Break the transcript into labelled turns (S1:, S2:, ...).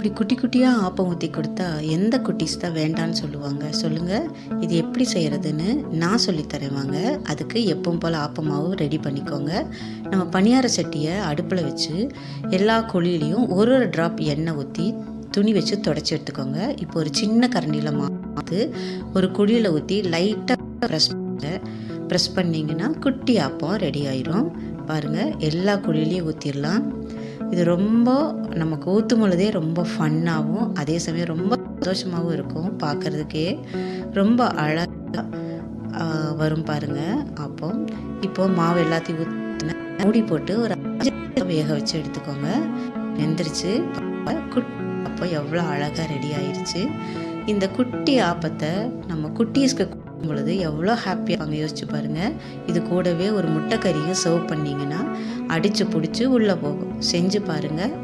S1: இப்படி குட்டி குட்டியாக ஆப்பம் ஊற்றி கொடுத்தா எந்த குட்டீஸ் தான் வேண்டான்னு சொல்லுவாங்க சொல்லுங்கள். இது எப்படி செய்கிறதுன்னு நான் சொல்லித்தரேன் வாங்க. அதுக்கு எப்பவும் போல் ஆப்பமாவும் ரெடி பண்ணிக்கோங்க. நம்ம பணியார சட்டியை அடுப்பில் வச்சு எல்லா குழியிலையும் ஒரு ஒரு ட்ராப் எண்ணெய் ஊற்றி துணி வச்சு தொடச்சி எடுத்துக்கோங்க. இப்போ ஒரு சின்ன கரண்டியில் மாற்று ஒரு குழியில் ஊற்றி லைட்டாக ப்ரெஸ் பண்ணிங்கன்னா குட்டி ஆப்பம் ரெடி ஆயிரும். பாருங்கள், எல்லா குழியிலையும் ஊற்றிடலாம். இது ரொம்ப நமக்கு ஊற்றும் பொழுதே ரொம்ப ஃபன்னாகவும் அதே சமயம் ரொம்ப சந்தோஷமாகவும் இருக்கும். பார்க்குறதுக்கே ரொம்ப அழகாக வரும் பாருங்கள் ஆப்பம். இப்போது மாவு எல்லாத்தையும் ஊற்றி மூடி போட்டு ஒரு 5 நிமிஷம் வேக வச்சு எடுத்துக்கோங்க. வெந்துருச்சு. அப்போ எவ்வளோ அழகாக ரெடி ஆயிடுச்சு. இந்த குட்டி ஆப்பத்தை நம்ம குட்டீஸ்க்கு கொடுக்கும் பொழுது எவ்வளோ ஹாப்பியாக அவங்க யோசிச்சு பாருங்கள். இது கூடவே ஒரு முட்டைக்கறியும் சர்வ் பண்ணிங்கன்னா அடித்து பிடிச்சி உள்ளே போகும். செஞ்சு பாருங்கள்.